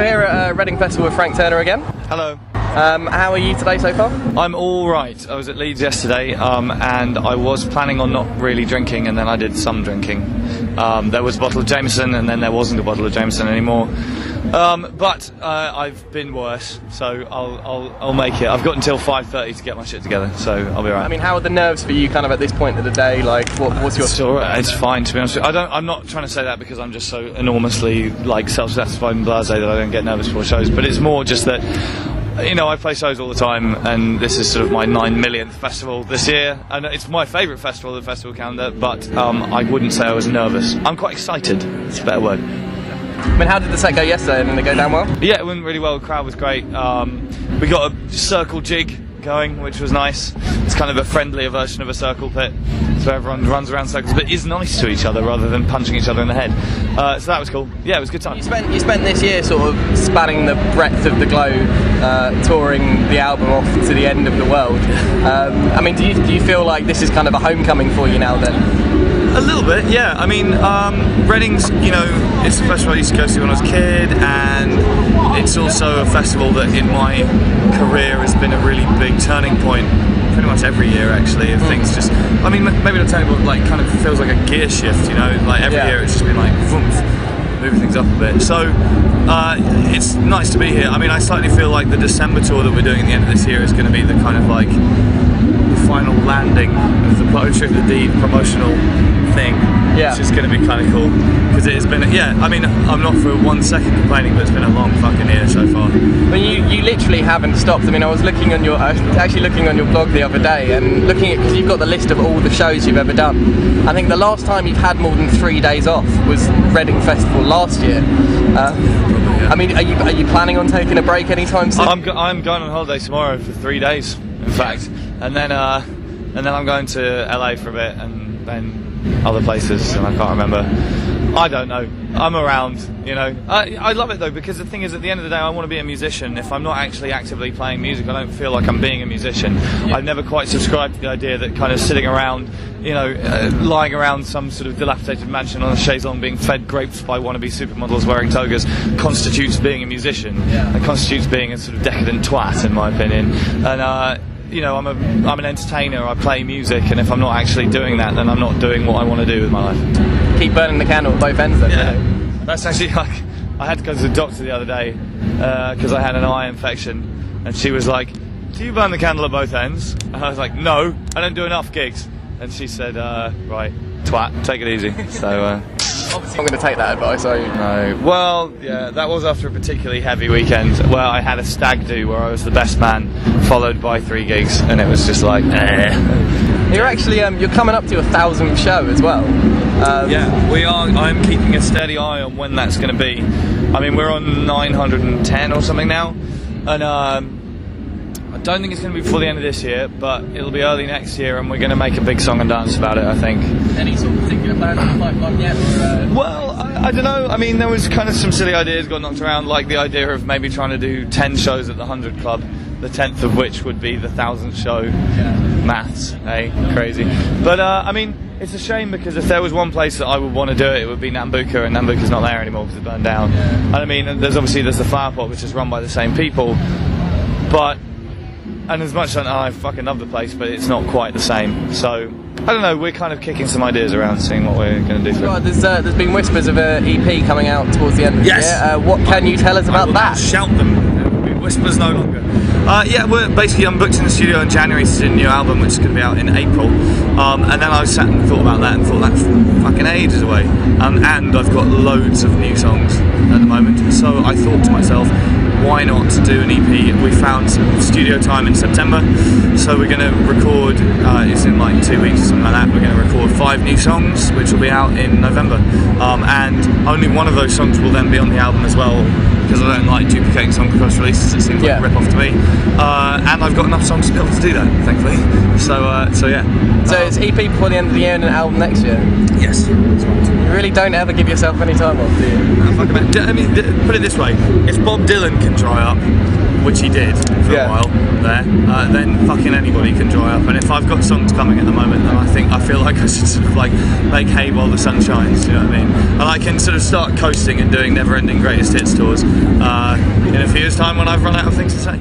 So here at Reading Festival with Frank Turner again. Hello. How are you today so far? I'm all right. I was at Leeds yesterday, and I was planning on not really drinking, and then I did some drinking. There was a bottle of Jameson, and then there wasn't a bottle of Jameson anymore. But I've been worse, so I'll make it. I've got until 5:30 to get my shit together, so I'll be alright. I mean, how are the nerves for you, kind of at this point of the day? Like, what's your? It's alright. It's fine, to be honest with you. I'm not trying to say that because I'm just so enormously self-satisfied and blasé that I don't get nervous before shows. But it's more just that, you know, I play shows all the time, and this is sort of my 9 millionth festival this year, and it's my favourite festival of the festival calendar, but I wouldn't say I was nervous. I'm quite excited, it's a better word. I mean, how did the set go yesterday? Did it go down well? Yeah, it went really well, the crowd was great. We got a circle jig going, which was nice. It's kind of a friendlier version of a circle pit, so everyone runs around circles but is nice to each other rather than punching each other in the head. So that was cool. Yeah, it was a good time. You spent this year sort of spanning the breadth of the globe, touring the album off to the end of the world. I mean, do you feel like this is kind of a homecoming for you now then? A little bit, yeah. I mean, Reading's, you know, it's a festival I used to go to when I was a kid, and it's also a festival that in my career has been a really big turning point pretty much every year, actually, of things just, I mean, maybe not turning, but like kind of feels like a gear shift, you know, like every year it's just been like, vroom, moving things up a bit. So, it's nice to be here. I mean, I slightly feel like the December tour that we're doing at the end of this year is going to be the kind of like the final landing of the Poetry of the Deed promotional thing, which is going to be kind of cool, because it has been, I mean, I'm not for 1 second complaining, but it's been a long fucking year so far. Well, you literally haven't stopped. I mean, I was looking on actually looking on your blog the other day, and looking at, because you've got the list of all the shows you've ever done. I think the last time you've had more than 3 days off was Reading Festival last year. I mean, are you planning on taking a break anytime soon? I'm going on holiday tomorrow for 3 days, in fact, and then I'm going to LA for a bit, and then other places, and I can't remember. I don't know. I'm around, you know. I love it though, because the thing is, at the end of the day, I want to be a musician. If I'm not actually actively playing music, I don't feel like I'm being a musician. I've never quite subscribed to the idea that kind of sitting around, you know, lying around some sort of dilapidated mansion on a chaise-longue being fed grapes by wannabe supermodels wearing togas constitutes being a musician. It constitutes being a sort of decadent twat, in my opinion. And you know, I'm an entertainer, I play music, and if I'm not actually doing that, then I'm not doing what I want to do with my life. Keep burning the candle at both ends then. Yeah. That's actually like, I had to go to the doctor the other day because I had an eye infection, and she was like, do you burn the candle at both ends? And I was like, no, I don't do enough gigs. And she said, right, twat, take it easy. So obviously I'm going to take that advice, are you? No. Well, yeah, that was after a particularly heavy weekend where I had a stag do where I was the best man, followed by 3 gigs, and it was just like, You're actually, you're coming up to your 1,000th show as well. Yeah, we are. I'm keeping a steady eye on when that's going to be. I mean, we're on 910 or something now, and I don't think it's going to be before the end of this year, but it'll be early next year, and we're going to make a big song and dance about it, I think. Any sort of particular plans on the pipeline yet? Or, Well, I don't know. I mean, there was kind of some silly ideas got knocked around, like the idea of maybe trying to do 10 shows at the 100 Club, the 10th of which would be the 1,000th show. Maths, hey, crazy. But, I mean, it's a shame, because if there was one place that I would want to do it, it would be Nambucca, and Nambucca's not there anymore because it burned down. And I mean, there's the Flower Pot, which is run by the same people, but, and as much as I fucking love the place, but it's not quite the same. So, I don't know, we're kind of kicking some ideas around, seeing what we're going to do. There's been whispers of an EP coming out towards the end of the year. What can you tell us about that? Shout them. Whispers no longer. Yeah, I'm booked in the studio in January to do a new album, which is going to be out in April. And then I sat and thought about that, and thought that's fucking ages away. And I've got loads of new songs at the moment. So I thought to myself, why not do an EP? We found some studio time in September, so we're going to record, it's in like 2 weeks or something like that, we're going to record 5 new songs, which will be out in November. And only one of those songs will then be on the album as well, because I don't like duplicating song press releases, it seems like a rip-off to me. And I've got enough songs to be able to do that, thankfully. So yeah. So it's EP before the end of the year and an album next year? Yes, that's right. You really don't ever give yourself any time off, do you? I mean, put it this way, if Bob Dylan can dry up, which he did for a while there, then fucking anybody can dry up. And if I've got songs coming at the moment, then I feel like I should sort of like make hay while the sun shines, you know what I mean? And I can sort of start coasting and doing never-ending greatest hits tours in a few years' time when I've run out of things to say.